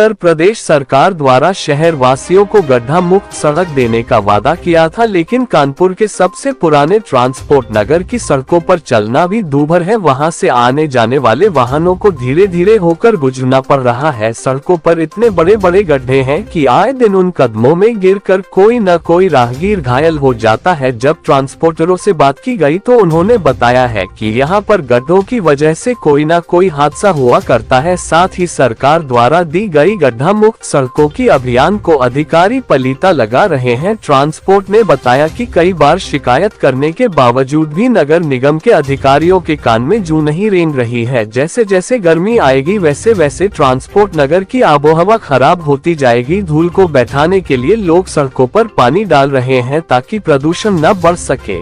उत्तर प्रदेश सरकार द्वारा शहर वासियों को गड्ढा मुक्त सड़क देने का वादा किया था, लेकिन कानपुर के सबसे पुराने ट्रांसपोर्ट नगर की सड़कों पर चलना भी दूभर है। वहां से आने जाने वाले वाहनों को धीरे धीरे होकर गुजरना पड़ रहा है। सड़कों पर इतने बड़े बड़े गड्ढे हैं कि आए दिन उन कदमों में गिरकर कोई न कोई राहगीर घायल हो जाता है। जब ट्रांसपोर्टरों से बात की गई तो उन्होंने बताया है कि यहाँ पर गड्ढों की वजह से कोई न कोई हादसा हुआ करता है। साथ ही सरकार द्वारा दी गई गड्ढा मुक्त सड़कों की अभियान को अधिकारी पलीता लगा रहे हैं। ट्रांसपोर्ट ने बताया कि कई बार शिकायत करने के बावजूद भी नगर निगम के अधिकारियों के कान में जू नहीं रेंग रही है। जैसे जैसे गर्मी आएगी वैसे वैसे ट्रांसपोर्ट नगर की आबोहवा खराब होती जाएगी। धूल को बैठाने के लिए लोग सड़कों पर पानी डाल रहे हैं ताकि प्रदूषण न बढ़ सके।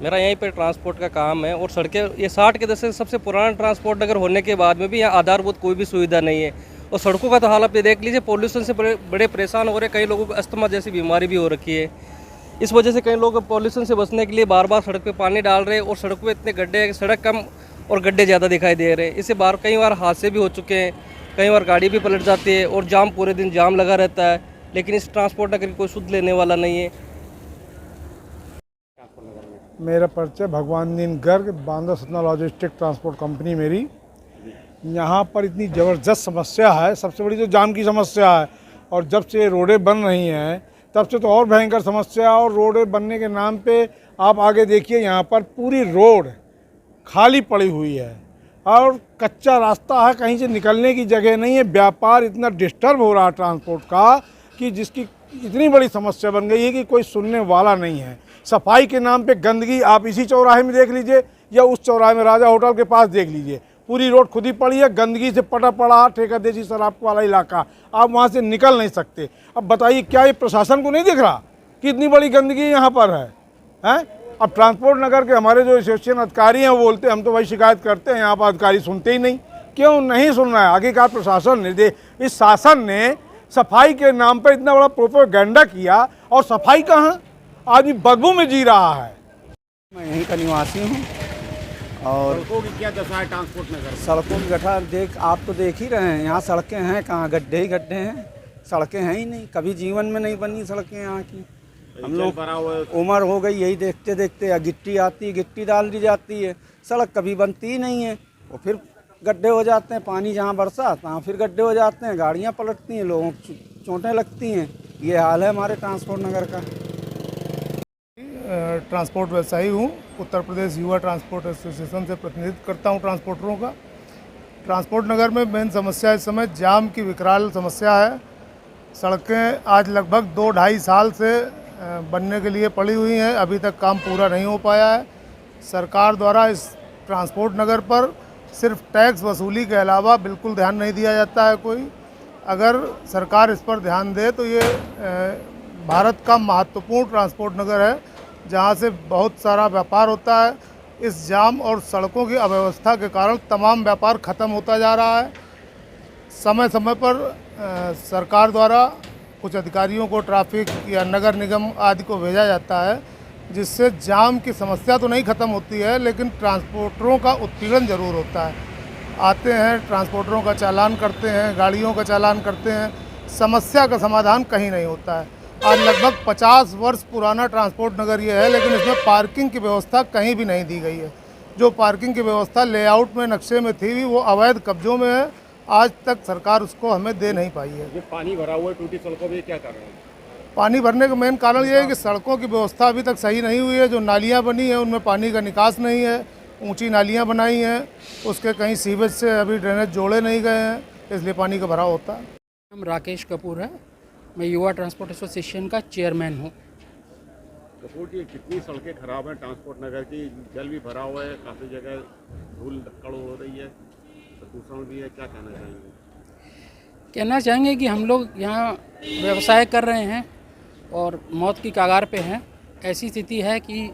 मेरा यहीं पे ट्रांसपोर्ट का काम है और सड़कें ये 60 के दशक से सबसे पुराना ट्रांसपोर्ट नगर होने के बाद में भी यहाँ आधारभूत कोई भी सुविधा नहीं है। और सड़कों का तो हाल आप ये देख लीजिए, पोल्यूशन से बड़े परेशान हो रहे हैं। कई लोगों को अस्थमा जैसी बीमारी भी हो रखी है। इस वजह से कई लोग पॉल्यूशन से बचने के लिए बार बार सड़क पे पानी डाल रहे हैं और सड़क पे इतने गड्ढे हैं कि सड़क कम और गड्ढे ज़्यादा दिखाई दे रहे हैं। इससे कई बार हादसे भी हो चुके हैं, कई बार गाड़ी भी पलट जाती है और जाम पूरे दिन जाम लगा रहता है। लेकिन इस ट्रांसपोर्ट नगर की कोई सुध लेने वाला नहीं है। मेरा परिचय भगवान दीन Garg, Banda Satna logistic transport company मेरी। यहाँ पर इतनी ज़बरदस्त समस्या है, सबसे बड़ी तो जाम की समस्या है। और जब से रोडें बन रही हैं तब से तो और भयंकर समस्या। और रोडें बनने के नाम पे आप आगे देखिए, यहाँ पर पूरी रोड खाली पड़ी हुई है और कच्चा रास्ता है, कहीं से निकलने की जगह नहीं है। व्यापार इतना डिस्टर्ब हो रहा है ट्रांसपोर्ट का कि जिसकी इतनी बड़ी समस्या बन गई है कि कोई सुनने वाला नहीं है। सफाई के नाम पे गंदगी आप इसी चौराहे में देख लीजिए या उस चौराहे में राजा होटल के पास देख लीजिए, पूरी रोड खुद ही पड़ी है, गंदगी से पटा पड़ा ठेका देसी शराब वाला इलाका, आप वहाँ से निकल नहीं सकते। अब बताइए क्या ये प्रशासन को नहीं दिख रहा कि इतनी बड़ी गंदगी यहाँ पर है? अब ट्रांसपोर्ट नगर के हमारे जो एसोसिएशन अधिकारी हैं वो बोलते हैं हम तो भाई शिकायत करते हैं, यहाँ पर अधिकारी सुनते ही नहीं। क्यों नहीं सुन रहा है? आखिरकार प्रशासन ने इस शासन ने सफाई के नाम पर इतना बड़ा प्रोपेगेंडा किया और सफाई कहाँ? आदमी बदबू में जी रहा है। मैं यहीं का निवासी हूँ। और सड़कों की क्या दशा है ट्रांसपोर्ट नगर? सड़कों की गठा आप तो देख ही रहे हैं, यहाँ सड़कें हैं कहाँ, गड्ढे ही गड्ढे हैं, सड़कें हैं ही नहीं। कभी जीवन में नहीं बनी सड़कें यहाँ की। हम लोग उम्र हो गई यही देखते देखते, या गिट्टी आती है गिट्टी डाल दी जाती है, सड़क कभी बनती ही नहीं है। और फिर गड्ढे हो जाते हैं, पानी जहाँ बरसा तहाँ फिर गड्ढे हो जाते हैं, गाड़ियाँ पलटती हैं, लोगों को चोटें लगती हैं। ये हाल है हमारे ट्रांसपोर्ट नगर का। ट्रांसपोर्ट व्यवसायी हूँ, उत्तर प्रदेश युवा ट्रांसपोर्ट एसोसिएशन से प्रतिनिधित्व करता हूँ ट्रांसपोर्टरों का। ट्रांसपोर्ट नगर में मेन समस्या इस समय जाम की विकराल समस्या है। सड़कें आज लगभग 2-2.5 साल से बनने के लिए पड़ी हुई हैं, अभी तक काम पूरा नहीं हो पाया है। सरकार द्वारा इस ट्रांसपोर्ट नगर पर सिर्फ टैक्स वसूली के अलावा बिल्कुल ध्यान नहीं दिया जाता है कोई। अगर सरकार इस पर ध्यान दे तो ये भारत का महत्वपूर्ण ट्रांसपोर्ट नगर है जहाँ से बहुत सारा व्यापार होता है। इस जाम और सड़कों की अव्यवस्था के कारण तमाम व्यापार ख़त्म होता जा रहा है। समय समय पर सरकार द्वारा कुछ अधिकारियों को ट्रैफिक या नगर निगम आदि को भेजा जाता है, जिससे जाम की समस्या तो नहीं ख़त्म होती है लेकिन ट्रांसपोर्टरों का उत्पीड़न ज़रूर होता है। आते हैं, ट्रांसपोर्टरों का चालान करते हैं, गाड़ियों का चालान करते हैं, समस्या का समाधान कहीं नहीं होता है। आज लगभग 50 वर्ष पुराना ट्रांसपोर्ट नगर ये है, लेकिन इसमें पार्किंग की व्यवस्था कहीं भी नहीं दी गई है। जो पार्किंग की व्यवस्था लेआउट में नक्शे में थी भी वो अवैध कब्जों में है। आज तक सरकार उसको हमें दे नहीं पाई है। ये पानी भरा हुआ है टूटी सड़कों में, क्या कारण है? पानी भरने का मेन कारण ये है कि सड़कों की व्यवस्था अभी तक सही नहीं हुई है। जो नालियाँ बनी हैं उनमें पानी का निकास नहीं है, ऊँची नालियाँ बनाई हैं, उसके कहीं सीवेज से अभी ड्रेनेज जोड़े नहीं गए हैं, इसलिए पानी का भराव होता है। नाम राकेश कपूर है, मैं युवा ट्रांसपोर्ट एसोसिएशन का चेयरमैन हूँ। कपूर जी, कितनी सड़कें खराब हैं ट्रांसपोर्ट नगर की? जल भी भरा हुआ है, काफ़ी जगह धूल धक्कड़ हो रही है, प्रदूषण भी है, क्या कहना चाहेंगे? कहना चाहेंगे कि हम लोग यहाँ व्यवसाय कर रहे हैं और मौत की कगार पे हैं। ऐसी स्थिति है कि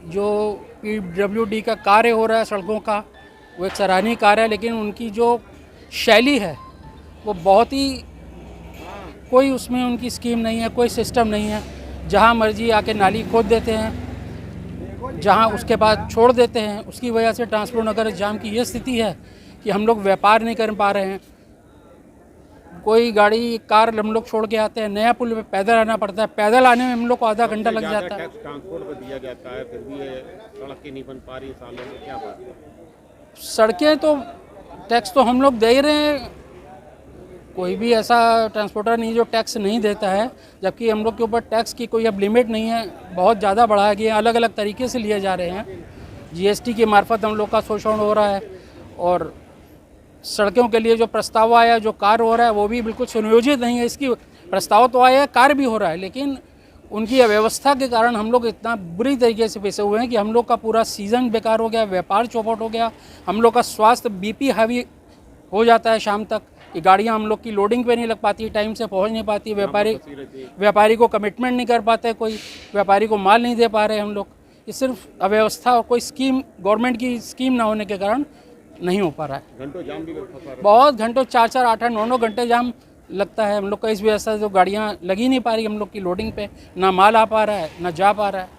जो PWD का कार्य हो रहा है सड़कों का, वो एक सराहनीय कार्य है, लेकिन उनकी जो शैली है वो बहुत ही, कोई उसमें उनकी स्कीम नहीं है, कोई सिस्टम नहीं है। जहाँ मर्जी आके नाली खोद देते हैं, जहाँ उसके बाद छोड़ देते हैं। उसकी वजह से ट्रांसपोर्ट नगर जाम की ये स्थिति है कि हम लोग व्यापार नहीं कर पा रहे हैं। कोई गाड़ी कार हम लोग छोड़ के आते हैं, नया पुल पे पैदल आना पड़ता है, पैदल आने में हम लोग को आधा घंटा लग जाता है। ट्रांसपोर्ट पर दिया जाता है, फिर भी ये सड़क की नहीं बन पा रही सालों में, क्या बात है? सड़कें तो टैक्स तो हम लोग दे ही रहे हैं, कोई भी ऐसा ट्रांसपोर्टर नहीं जो टैक्स नहीं देता है। जबकि हम लोग के ऊपर टैक्स की कोई अब लिमिट नहीं है, बहुत ज़्यादा बढ़ाया गया, अलग अलग तरीके से लिए जा रहे हैं। GST के मार्फत हम लोग का शोषण हो रहा है और सड़कों के लिए जो प्रस्ताव आया, जो कार्य हो रहा है वो भी बिल्कुल सुनियोजित नहीं है। इसकी प्रस्ताव तो आया है, कार्य भी हो रहा है, लेकिन उनकी अव्यवस्था के कारण हम लोग इतना बुरी तरीके से फंसे हुए हैं कि हम लोग का पूरा सीज़न बेकार हो गया, व्यापार चौपट हो गया। हम लोग का स्वास्थ्य BP हावी हो जाता है शाम तक कि गाड़ियां हम लोग की लोडिंग पे नहीं लग पाती, टाइम से पहुंच नहीं पाती, व्यापारी को कमिटमेंट नहीं कर पाते, कोई व्यापारी को माल नहीं दे पा रहे हम लोग। ये सिर्फ अव्यवस्था और कोई स्कीम, गवर्नमेंट की स्कीम ना होने के कारण नहीं हो पा रहा है। घंटों जाम भी फंसा रहा है। बहुत घंटों 4-4, 8-8, 9-9 घंटे जाम लगता है हम लोग का। इस वजह से जो गाड़ियाँ लगी नहीं पा रही हम लोग की लोडिंग पे, ना माल आ पा रहा है ना जा पा रहा है।